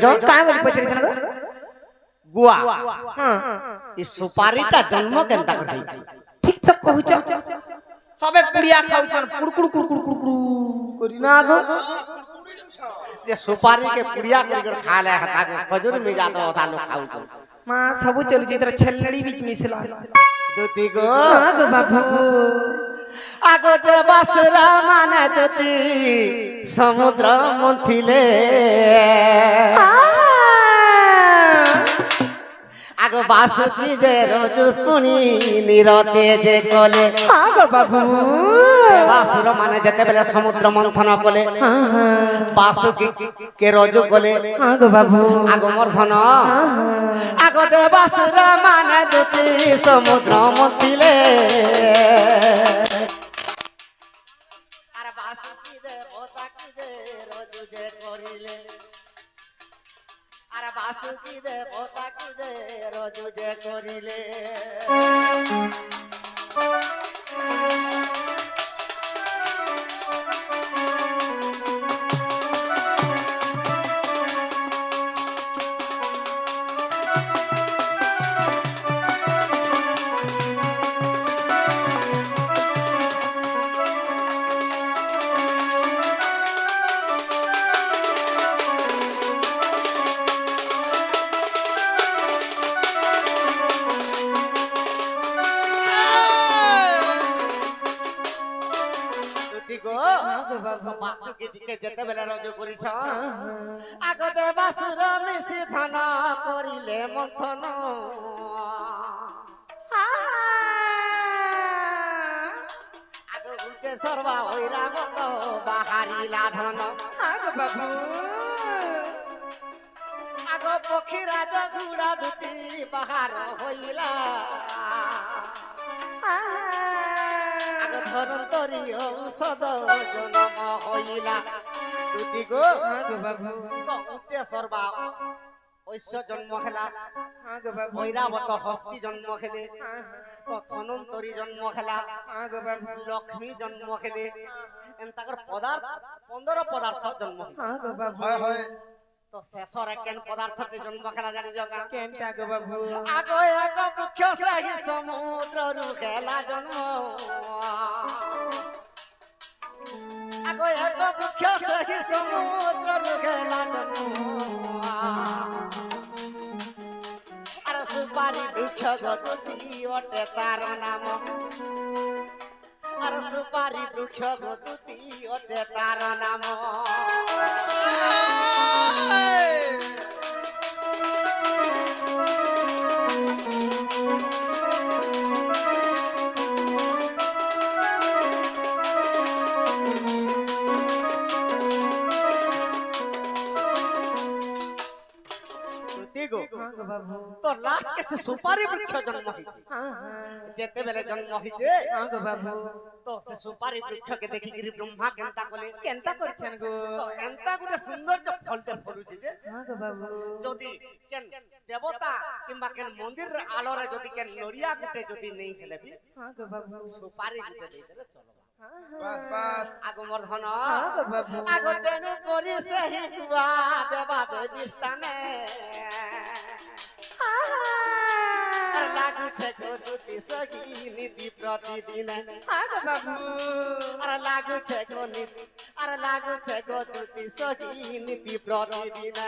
छो काय बोली पचरे छन गुआ हां ई सुपारीटा जन्म केनता करई ठीक तो कहू छ सबे पुड़िया खाउ छन कुड़कुड़ कुड़कुड़ कुड़कुड़ करी ना गो जे सुपारी के पुड़िया कर खा ले हता खजूर में जातो होता लोग खाउ छ मां सब चलु जे तर छलड़ी बीच मिसला दुती गो हां गो बाबू आगो देवासुरा माने दुती समुद्र मंथिले आगो बासुकी जे रजुस्पुनी निरते जे कोले हां गो बाबू देवासुर माने जेते बेले समुद्र मंथन कोले बासुकी के रजु कोले हां गो बाबू आगो मर्धन आगो देवासुर माने दुती समुद्र मंथिले बासुकी दे पोता की दे रोजु जे करिले बासुकी जी के जते बेला रजु करिछ आगो देवासुर मिसी धन करिले मंथन आगो उचे सर्वा होइरा बंद बाहारिला धन आगो बाबू आगो पखीरा जगुड़ा दुती बाहर होइला आगो धरंतरी औषध जन्म होइला दुती गो आगो बाबू तो उच्चे सर्वा ঐশ্য जन्म खेला आगो बाबू ঐরাবত হস্তি जन्म खेले तो ধনন্তরী जन्म खेला आगो बाबू लक्ष्मी जन्म खेले एंताकर पदार्थ 15 पदार्थ जन्म आगो बाबू হয় হয় तो शेषर केन पदार्थटे जन्म खेला जानि जगा केनटा गो बाबू आगो एक वृक्ष सही समुद्र रु खेला जन्म आगो एक वृक्ष सही समुद्र रु खेला जन्म अरे सुपारी वृक्ष गतुती ओटे तार नाम अरे सुपारी वृक्ष गतुती ओटे तार नाम तो लास्ट के से सुपारी वृक्ष जन्म हिते जेते बेले जन्म हिते आगो बाबू तो से सुपारी वृक्ष के देखि गिरी ब्रह्मा केनता कोले केनता करछन गो तो एंता गुटे सुंदर जो फलटे फरुछि जे आगो बाबू जदी केन देवता किंबा केन मंदिर रे आलोरे जदी केन नरिया गुटे जदी नहीं हेले भी आगो बाबू सुपारी गुटे दे देले चलो बस बस आगो मर्धन आगो बाबू आगो तेनु करी सही गुआ देवा बेबिस्ताने लागु छ गोदुती सगी नीति प्रतिदिन आगो बाबू अरे लागु छ गो नीति अरे लागु छ गोदुती सगी नीति प्रतिदिन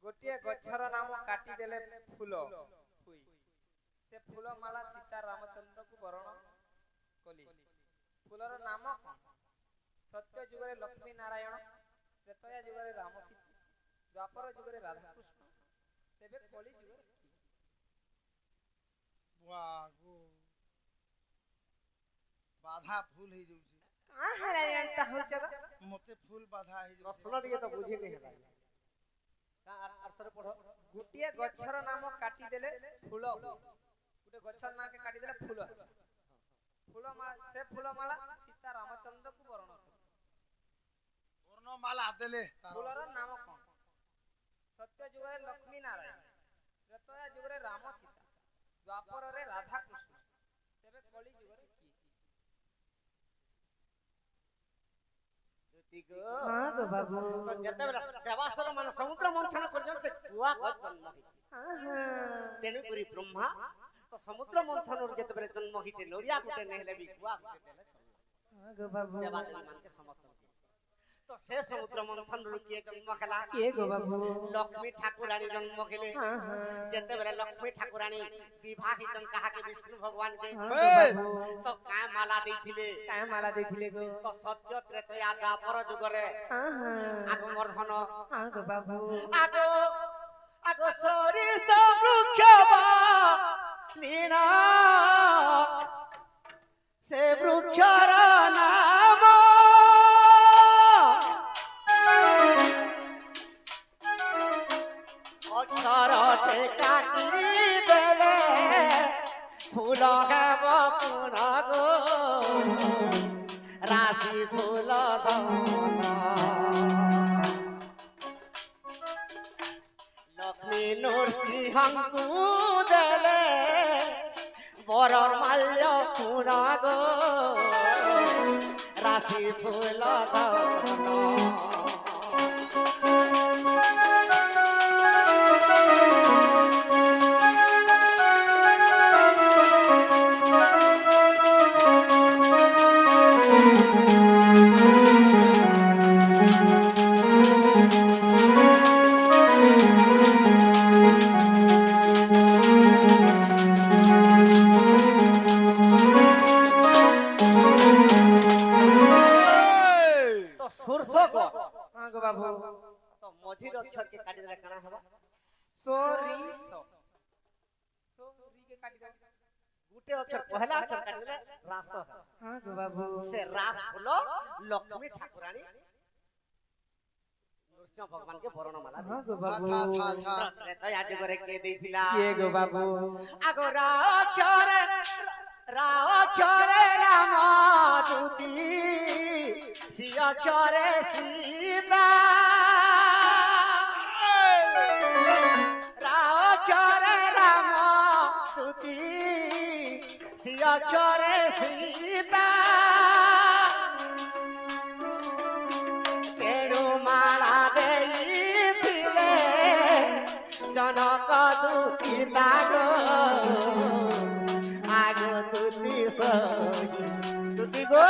गोटिया गच्छर नाम काटी देले फूल हुई से फूल माला सीता रामचंद्र को वरण कली फूलर नाम सत्य जुग रे लक्ष्मी नारायण त्रेतया जुग रे राम सीता द्वापर जुग रे राधा कृष्ण तेबे कली जुग रे वागो बाधा फूल हे जाउची का हला जानता हो जग मते फूल बाधा हे जाउची रसना ଟିକେ ତ ବୁଝି नहीं ହେଲା ଗୋଟିଏ ଗଛର ନାମ କାଟି ଦେଲେ ଫୁଲ ଗୋଟେ ଗଛର ନାମ କେ କାଟି ଦେଲେ ଫୁଲ ସେ ଫୁଲ ମାଲା ସୀତା ରାମଚନ୍ଦ୍ରକୁ ବରଣ କଲେ ବର୍ଣ୍ଣମାଲା ଦେଲେ ଫୁଲର ନାମ କଣ ସତ୍ୟ ଯୁଗରେ ଲକ୍ଷ୍ମୀ ନାରାୟଣ ତ୍ରେତୟା ଯୁଗରେ ରାମ ସୀତା ଦ୍ୱାପରରେ ରାଧା କୃଷ୍ଣ ତେବେ କଳି ଯୁଗରେ କିଏ ହଁ ଗো ବାବୁ ତ ଯେତେବେଳେ ଦେବାସୁର ମାନେ ସମୁଦ୍ର ମନ୍ଥନ କରିଛନ୍ତି ସେ କୁଆ ଗଛ ଜନ୍ମ ହେଇଛି ତେଣୁ କରି ବ୍ରହ୍ମା ତ ସମୁଦ୍ର ମନ୍ଥନରୁ ଯେତେବେଳେ ଜନ୍ମ ହେଇଛି ନଡ଼ିଆ ଗୋଟେ ନେଲେ ବି କୁଆ ଗୋଟେ ଦେଲେ ଚଳିବ ଦେବାଦେବୀ ମାନକେ ସମସ୍ତ तो से समुद्र मंथन रुकिए जन्म खेला के गो बाबू लक्ष्मी ठाकुरानी जन्म खेले जेते बेले लक्ष्मी ठाकुरानी विवाह ही जन कहा के विष्णु भगवान के तो काय माला देथिले गो तो सत्य त्रेतया द्वापर जुग रे आगो वर्धन गो बाबू आगो आगो सरिस वृक्ष लीना से वृक्षर नाम अक्षरटे काटी देले फूल हेब पुन गो राशि फूल लक्ष्मी नृसिंहଙ୍କୁ देले बर माल्य पुन गो राशि फूल तो मझिर अक्षर के काटी देले काना हबा सोरिस सोरी के काटी दे गुटे अक्षर पहला अक्षर काटी देले रास हां गो बाबू से रास फूलो लक्ष्मी ठाकुरानी नृसिंह भगवान के वरण माला हां गो बाबू अच्छा तो आज करे के देथिला के गो बाबू आगो राक्षरे राम दूती सिया अक्षरे सीता राक्षरे राम दूती सिया अक्षरे सीता तेणु माला देइथिले जनक दुखिता गो आगो तुति तुति गो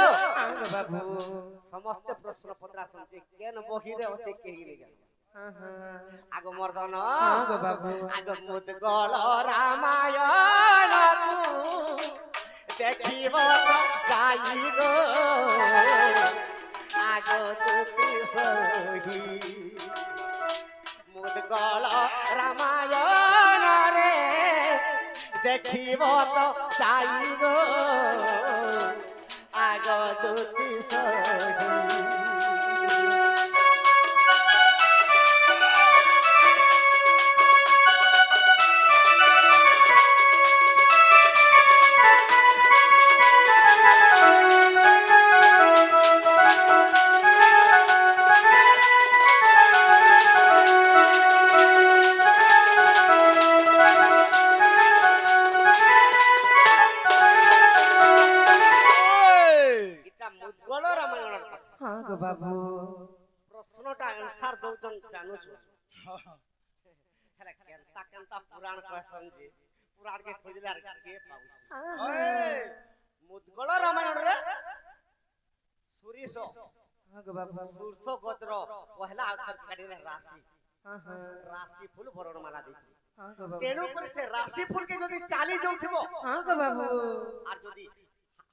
गो बाबू समस्त प्रश्न पत्रा संचे केन बहिरे अछि केहि नै आगो मर्दन गो बाबू आगो मुदगल रामायण को देखिब गाई गो आगो तुति सही मुदगल रामायण रे देखिब तो जाई गो आगो तुति सही गो बाबू प्रश्नटा आंसर दउचन जानु छु हेला केनता केनता पुराण क्वेश्चन जे पुराण के खोजला के पाउछ मुदगल रामायण रे सुरिसो गो बाबू सुरसो गोत्र पहला अक्षर काटी रे राशि राशि फूल वरण माला देथि गो बाबू तेणु कर से राशि फूल के जदी चाली जाउथिबो गो बाबू आर जदी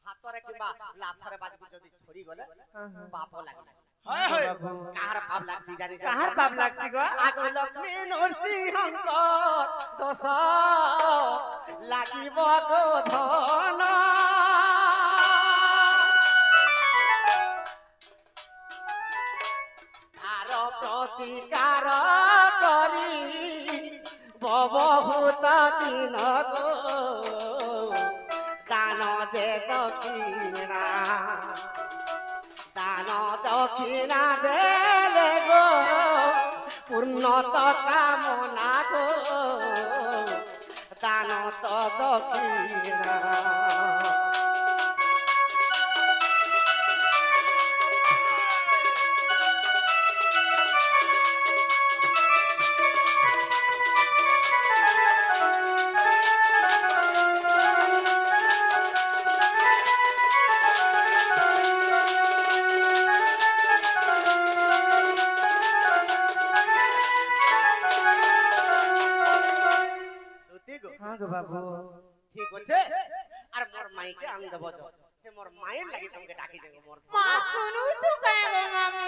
हातरे किबा लाथरे बाजू जदी छोड़ी गले पाप लागला हाय हाय कार पाप लागसी जानी कहार पाप लागसी गो आगो लक्ष्मी नरसिंहଙ୍କ दोष লাগিব গো ধন তার প্রতিকার করি দক্ষিণা দেলে গো পূর্ণ তো কামনা গো দান তো দক্ষিণা হ্যাঁ গো বাবু ঠিক আছে আর মোর মাইকে আন দেব সে মোর মায়ের লাগি তোমাকে ডাকি যাবো মোর মা শুনুছু কায় গো মামু